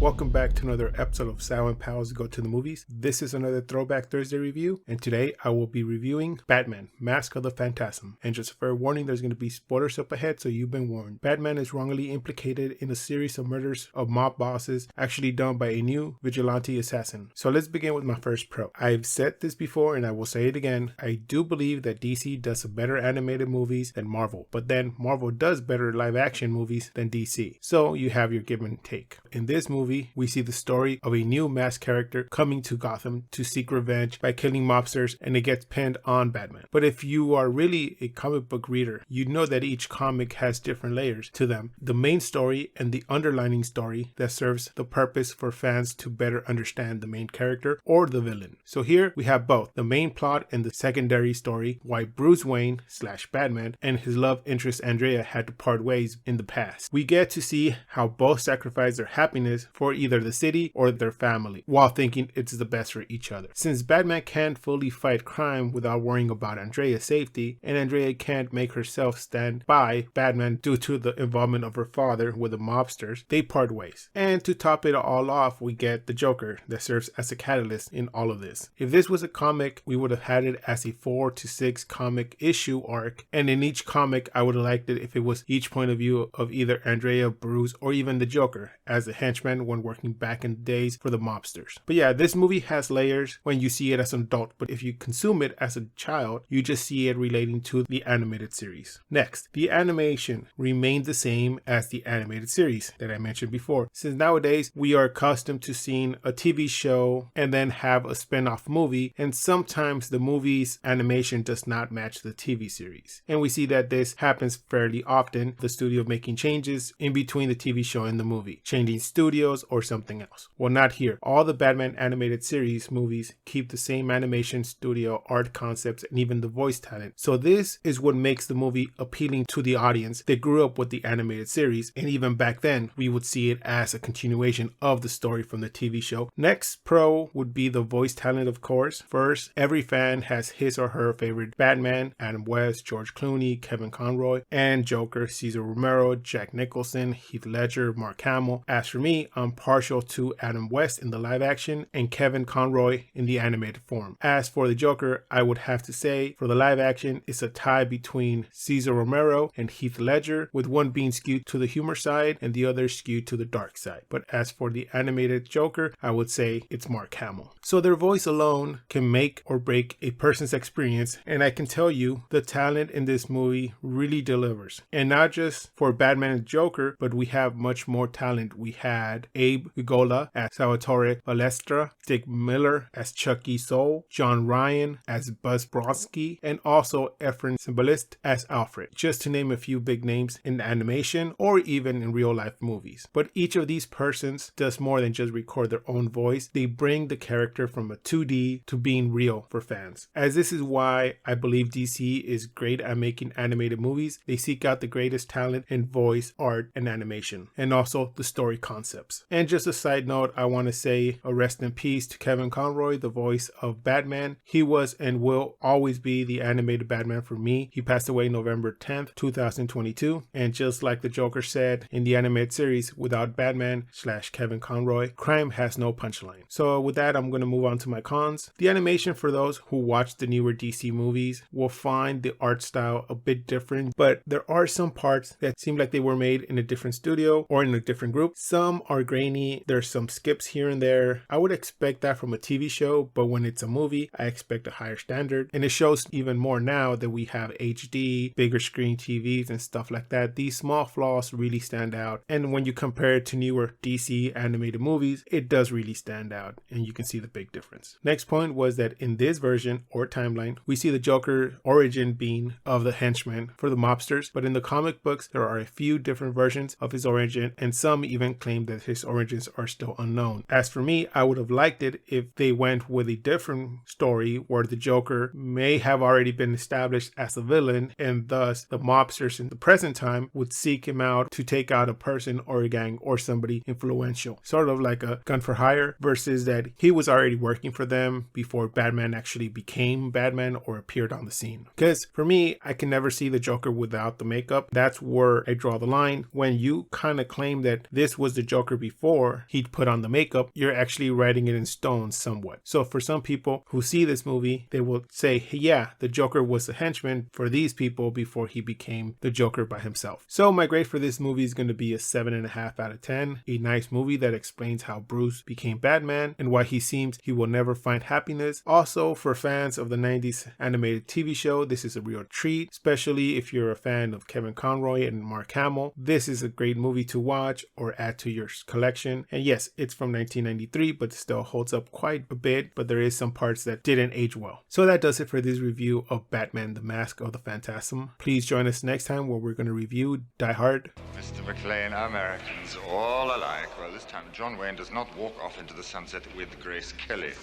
Welcome back to another episode of Sal and Pals Go to the Movies. This is another Throwback Thursday review, and today I will be reviewing Batman, Mask of the Phantasm. And just a fair warning, there's going to be spoilers up ahead, so you've been warned. Batman is wrongly implicated in a series of murders of mob bosses actually done by a new vigilante assassin. So let's begin with my first pro. I've said this before and I will say it again. I do believe that DC does better animated movies than Marvel, but then Marvel does better live action movies than DC. So you have your give and take. In this movie, we see the story of a new masked character coming to Gotham to seek revenge by killing mobsters, and it gets pinned on Batman. But if you are really a comic book reader, you know that each comic has different layers to them. The main story and the underlining story that serves the purpose for fans to better understand the main character or the villain. So here we have both the main plot and the secondary story, why Bruce Wayne / Batman and his love interest Andrea had to part ways in the past. We get to see how both sacrifice their happiness for either the city or their family, while thinking it's the best for each other. Since Batman can't fully fight crime without worrying about Andrea's safety, and Andrea can't make herself stand by Batman due to the involvement of her father with the mobsters, they part ways. And to top it all off, we get the Joker that serves as a catalyst in all of this. If this was a comic, we would have had it as a 4 to 6 comic issue arc, and in each comic I would have liked it if it was each point of view of either Andrea, Bruce, or even the Joker as a henchman when working back in the days for the mobsters. But yeah, this movie has layers when you see it as an adult, but if you consume it as a child, you just see it relating to the animated series. Next, the animation remained the same as the animated series that I mentioned before, since nowadays we are accustomed to seeing a TV show and then have a spin-off movie, and sometimes the movie's animation does not match the TV series. And we see that this happens fairly often, the studio making changes in between the TV show and the movie, changing studios or something else. Well, not here. All the Batman animated series movies keep the same animation, studio, art concepts, and even the voice talent. So this is what makes the movie appealing to the audience that grew up with the animated series, and even back then we would see it as a continuation of the story from the TV show. Next pro would be the voice talent, of course. First, every fan has his or her favorite Batman: Adam West, George Clooney, Kevin Conroy, and Joker: Cesar Romero, Jack Nicholson, Heath Ledger, Mark Hamill. As for me, I'm partial to Adam West in the live action and Kevin Conroy in the animated form. As for the Joker, I would have to say for the live action, it's a tie between Cesar Romero and Heath Ledger, with one being skewed to the humor side and the other skewed to the dark side. But as for the animated Joker, I would say it's Mark Hamill. So their voice alone can make or break a person's experience, and I can tell you the talent in this movie really delivers. And not just for Batman and Joker, but we have much more talent. We had Abe Vigola as Salvatore Balestra, Dick Miller as Chucky Soul, John Ryan as Buzz Bronski, and also Efren Zimbalist as Alfred, just to name a few big names in animation or even in real life movies. But each of these persons does more than just record their own voice. They bring the character from a 2D to being real for fans. As this is why I believe DC is great at making animated movies. They seek out the greatest talent in voice, art, and animation, and also the story concepts. And just a side note, I want to say a rest in peace to Kevin Conroy, the voice of Batman. He was and will always be the animated Batman for me. He passed away November 10th, 2022. And just like the Joker said in the animated series, without Batman / Kevin Conroy, crime has no punchline. So with that, I'm going to move on to my cons. The animation, for those who watch the newer DC movies, will find the art style a bit different, but there are some parts that seem like they were made in a different studio or in a different group. Some are grainy. There's some skips here and there. I would expect that from a TV show, but when it's a movie, I expect a higher standard. And it shows even more now that we have HD, bigger screen TVs and stuff like that. These small flaws really stand out. And when you compare it to newer DC animated movies, it does really stand out, and you can see the big difference. Next point was that in this version or timeline, we see the Joker origin being of the henchman for the mobsters, but in the comic books, there are a few different versions of his origin, and some even claim that his origins are still unknown. As for me, I would have liked it if they went with a different story where the Joker may have already been established as a villain, and thus the mobsters in the present time would seek him out to take out a person or a gang or somebody influential, sort of like a gun for hire, versus that he was already working for them before Batman actually became Batman or appeared on the scene. Because for me, I can never see the Joker without the makeup. That's where I draw the line. When you kind of claim that this was the Joker before before he'd put on the makeup, you're actually writing it in stone somewhat. So for some people who see this movie, they will say, hey, yeah, the Joker was the henchman for these people before he became the Joker by himself. So my grade for this movie is going to be a 7.5 out of 10. A nice movie that explains how Bruce became Batman and why he seems he will never find happiness. Also, for fans of the 90s animated TV show, this is a real treat, especially if you're a fan of Kevin Conroy and Mark Hamill. This is a great movie to watch or add to your collection. And yes, it's from 1993, but still holds up quite a bit, but there is some parts that didn't age well. So that does it for this review of Batman the Mask of the Phantasm. Please join us next time where we're going to review Die Hard. Mr. McClane, Americans all alike. Well, this time John Wayne does not walk off into the sunset with Grace Kelly.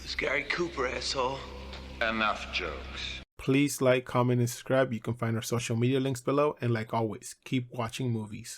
It's Gary Cooper, asshole. Enough jokes. Please like, comment, and subscribe. You can find our social media links below. And like always, keep watching movies.